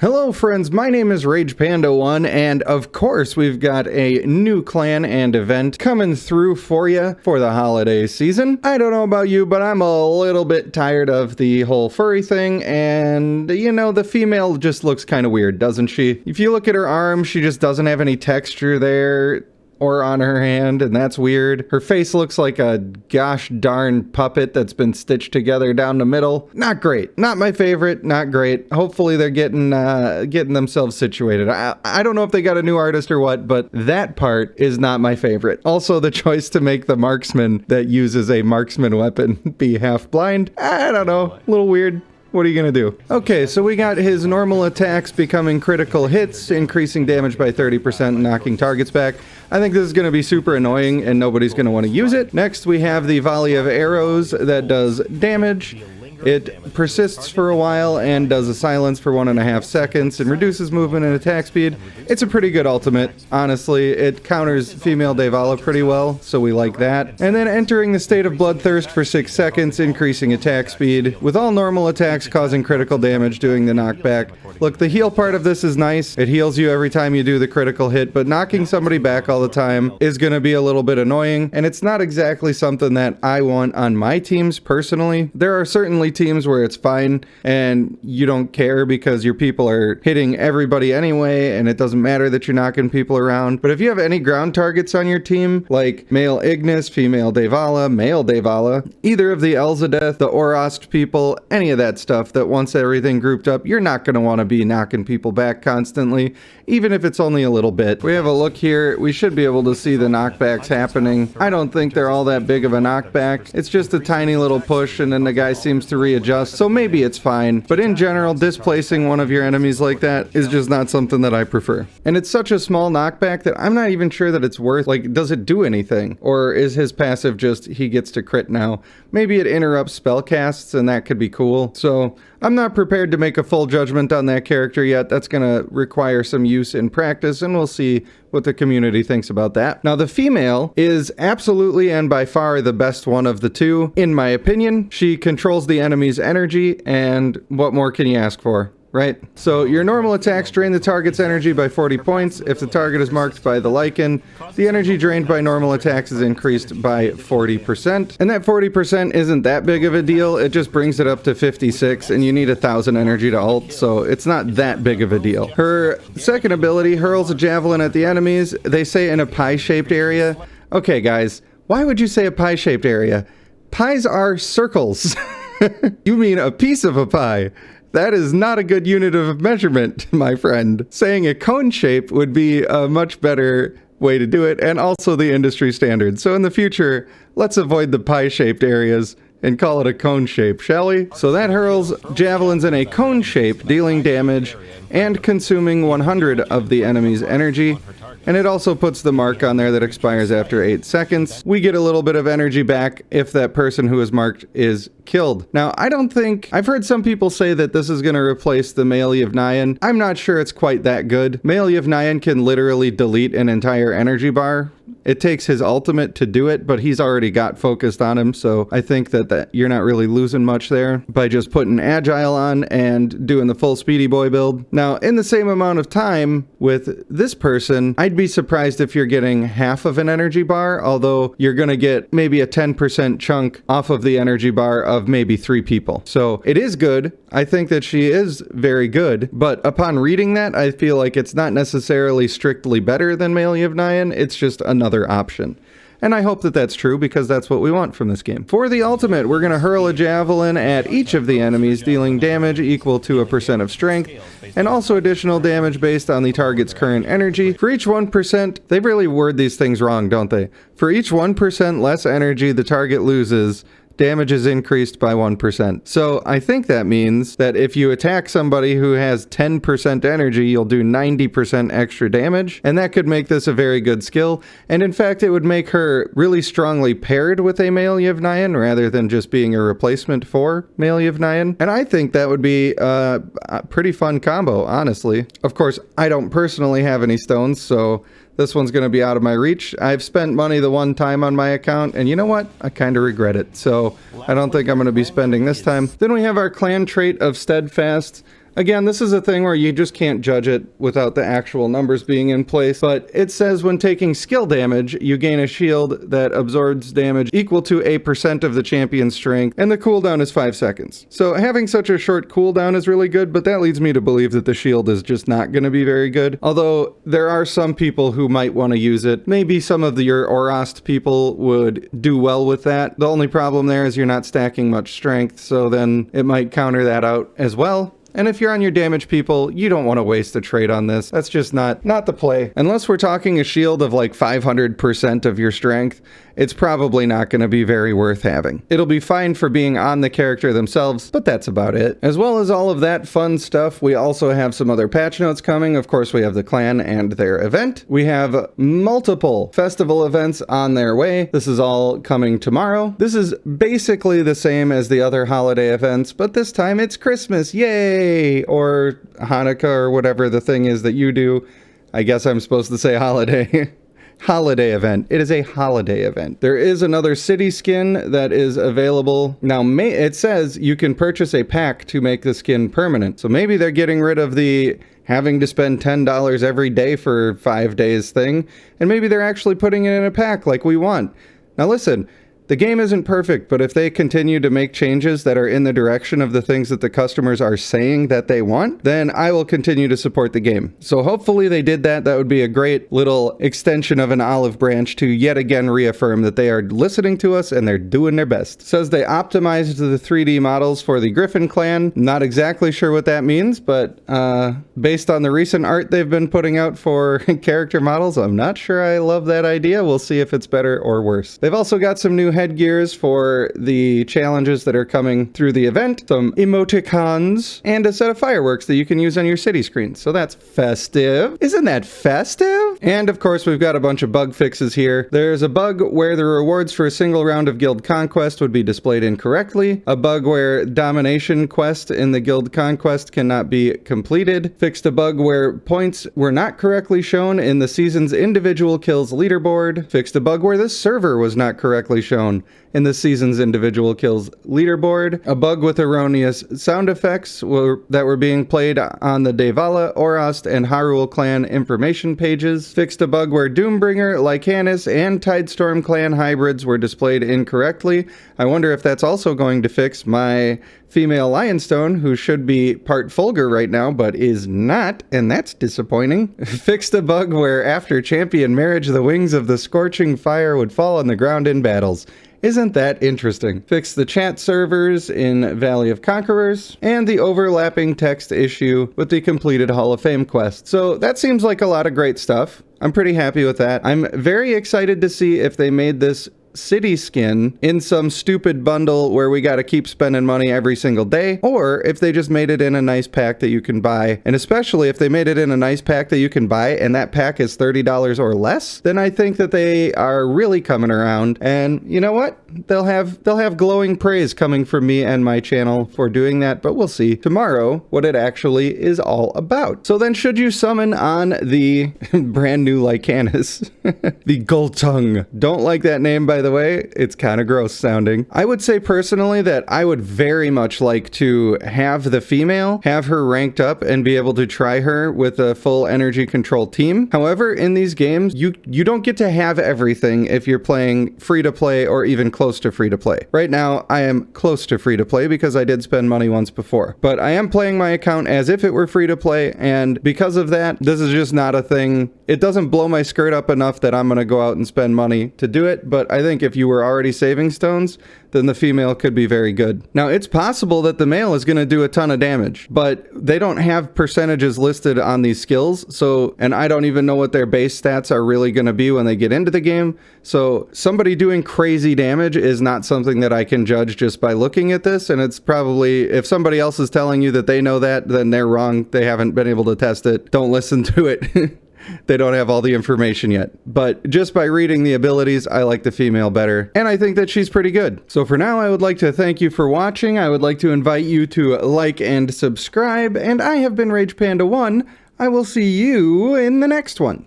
Hello friends, my name is RagePanda1, and of course we've got a new clan and event coming through for you for the holiday season. I don't know about you, but I'm a little bit tired of the whole furry thing, and you know, the female just looks kind of weird, doesn't she? If you look at her arm, she just doesn't have any texture there. Or on her hand, and that's weird. Her face looks like a gosh darn puppet that's been stitched together down the middle. Not great. Not my favorite. Not great. Hopefully they're getting themselves situated. I don't know if they got a new artist or what, but that part is not my favorite. Also, the choice to make the marksman that uses a marksman weapon be half blind. I don't know. A little weird. What are you gonna do? Okay, so we got his normal attacks becoming critical hits, increasing damage by 30% and knocking targets back. I think this is gonna be super annoying and nobody's gonna wanna use it. Next, we have the volley of arrows that does damage. It persists for a while and does a silence for 1.5 seconds and reduces movement and attack speed. It's a pretty good ultimate, honestly. It counters female Devala pretty well, so we like that. And then entering the state of bloodthirst for 6 seconds, increasing attack speed, with all normal attacks causing critical damage, doing the knockback. Look, the heal part of this is nice. It heals you every time you do the critical hit, but knocking somebody back all the time is going to be a little bit annoying, and it's not exactly something that I want on my teams personally. There are certainly teams where it's fine and you don't care because your people are hitting everybody anyway and it doesn't matter that you're knocking people around. But if you have any ground targets on your team, like male Ignis, female Devala, male Devala, either of the Elzadeth, the Orost people, any of that stuff that wants everything grouped up, you're not going to want to be knocking people back constantly, even if it's only a little bit. We have a look here. We should be able to see the knockbacks happening. I don't think they're all that big of a knockback. It's just a tiny little push and then the guy seems to readjust, so maybe it's fine. But in general, displacing one of your enemies like that is just not something that I prefer. And it's such a small knockback that I'm not even sure that it's worth, like, does it do anything? Or is his passive just, he gets to crit now? Maybe it interrupts spell casts and that could be cool. So I'm not prepared to make a full judgment on that character yet. That's going to require some use in practice, and we'll see what the community thinks about that. Now, the female is absolutely and by far the best one of the two, in my opinion. She controls the enemy's energy, and what more can you ask for? Right? So your normal attacks drain the target's energy by 40 points. If the target is marked by the lichen, the energy drained by normal attacks is increased by 40%. And that 40% isn't that big of a deal. It just brings it up to 56, and you need 1,000 energy to ult, so it's not that big of a deal. Her second ability hurls a javelin at the enemies. They say in a pie-shaped area. Okay, guys, why would you say a pie-shaped area? Pies are circles. You mean a piece of a pie. That is not a good unit of measurement, my friend. Saying a cone shape would be a much better way to do it, and also the industry standard. So in the future, let's avoid the pie-shaped areas and call it a cone shape, shall we? So that hurls javelins in a cone shape, dealing damage and consuming 100 of the enemy's energy. And it also puts the mark on there that expires after 8 seconds. We get a little bit of energy back if that person who is marked is killed. Now, I've heard some people say that this is going to replace the Male Yevnayan. I'm not sure it's quite that good. Male Yevnayan can literally delete an entire energy bar. It takes his ultimate to do it, but he's already got focused on him, so I think that you're not really losing much there by just putting Agile on and doing the full Speedy Boy build. Now, in the same amount of time with this person, I'd be surprised if you're getting half of an energy bar, although you're going to get maybe a 10% chunk off of the energy bar of maybe 3 people. So it is good. I think that she is very good, but upon reading that, I feel like it's not necessarily strictly better than Male Yevnayan. It's just another option. And I hope that that's true because that's what we want from this game. For the ultimate, we're going to hurl a javelin at each of the enemies, dealing damage equal to a % of strength, and also additional damage based on the target's current energy. For each 1%, they really word these things wrong, don't they? For each 1% less energy the target loses, damage is increased by 1%. So I think that means that if you attack somebody who has 10% energy, you'll do 90% extra damage, and that could make this a very good skill. And in fact, it would make her really strongly paired with a Male Yevnayan rather than just being a replacement for Male Yevnayan. And I think that would be a pretty fun combo, honestly. Of course, I don't personally have any stones, so this one's going to be out of my reach. I've spent money the one time on my account, and you know what? I kind of regret it. So I don't think I'm going to be spending this time. Then we have our clan trait of Steadfast. Again, this is a thing where you just can't judge it without the actual numbers being in place, but it says when taking skill damage, you gain a shield that absorbs damage equal to a % of the champion's strength, and the cooldown is 5 seconds. So having such a short cooldown is really good, but that leads me to believe that the shield is just not going to be very good. Although there are some people who might want to use it. Maybe some of your Orast people would do well with that. The only problem there is you're not stacking much strength, so then it might counter that out as well. And if you're on your damage people, you don't want to waste a trade on this. That's just not the play. Unless we're talking a shield of like 500% of your strength, it's probably not going to be very worth having. It'll be fine for being on the character themselves, but that's about it. As well as all of that fun stuff, we also have some other patch notes coming. Of course, we have the clan and their event. We have multiple festival events on their way. This is all coming tomorrow. This is basically the same as the other holiday events, but this time it's Christmas. Yay! Or Hanukkah or whatever the thing is that you do. I guess I'm supposed to say holiday. Holiday event. It is a holiday event. There is another city skin that is available. Now, it says you can purchase a pack to make the skin permanent. So maybe they're getting rid of the having to spend $10 every day for 5 days thing, and maybe they're actually putting it in a pack like we want. Now listen, the game isn't perfect, but if they continue to make changes that are in the direction of the things that the customers are saying that they want, then I will continue to support the game. So hopefully they did that. That would be a great little extension of an olive branch to yet again reaffirm that they are listening to us and they're doing their best. It says they optimized the 3D models for the Griffin clan. Not exactly sure what that means, but based on the recent art they've been putting out for character models, I'm not sure I love that idea. We'll see if it's better or worse. They've also got some new headgears for the challenges that are coming through the event, some emoticons, and a set of fireworks that you can use on your city screen. So that's festive. Isn't that festive? And of course, we've got a bunch of bug fixes here. There's a bug where the rewards for a single round of guild conquest would be displayed incorrectly, a bug where domination quest in the guild conquest cannot be completed, fixed a bug where points were not correctly shown in the season's individual kills leaderboard, fixed a bug where the server was not correctly shown in the season's individual kills leaderboard, a bug with erroneous sound effects that were being played on the Devala, Orast, and Hyrule clan information pages, fixed a bug where Doombringer, Lycanis, and Tidestorm clan hybrids were displayed incorrectly. I wonder if that's also going to fix my female Lionstone, who should be part Fulgur right now, but is not, and that's disappointing. Fixed a bug where after champion marriage, the wings of the scorching fire would fall on the ground in battles. Isn't that interesting? Fixed the chat servers in Valley of Conquerors, and the overlapping text issue with the completed Hall of Fame quest. So that seems like a lot of great stuff. I'm pretty happy with that. I'm very excited to see if they made this city skin in some stupid bundle where we got to keep spending money every single day, or if they just made it in a nice pack that you can buy. And especially if they made it in a nice pack that you can buy and that pack is $30 or less, then I think that they are really coming around. And you know what? They'll have glowing praise coming from me and my channel for doing that, but we'll see tomorrow what it actually is all about. So then should you summon on the brand new Lycanis, the Gultung. Don't like that name, by the way. It's kind of gross sounding. I would say personally that I would very much like to have the female, have her ranked up and be able to try her with a full energy control team. However, in these games, you don't get to have everything if you're playing free to play or even close to free to play. Right now, I am close to free to play because I did spend money once before, but I am playing my account as if it were free to play, and because of that, this is just not a thing. It doesn't blow my skirt up enough that I'm going to go out and spend money to do it, but I think if you were already saving stones, then the female could be very good. Now, it's possible that the male is going to do a ton of damage, but they don't have percentages listed on these skills, so, and I don't even know what their base stats are really going to be when they get into the game, so somebody doing crazy damage is not something that I can judge just by looking at this, and it's probably, if somebody else is telling you that they know that, then they're wrong. They haven't been able to test it. Don't listen to it. They don't have all the information yet. But just by reading the abilities, I like the female better. And I think that she's pretty good. So for now, I would like to thank you for watching. I would like to invite you to like and subscribe. And I have been RagePanda1. I will see you in the next one.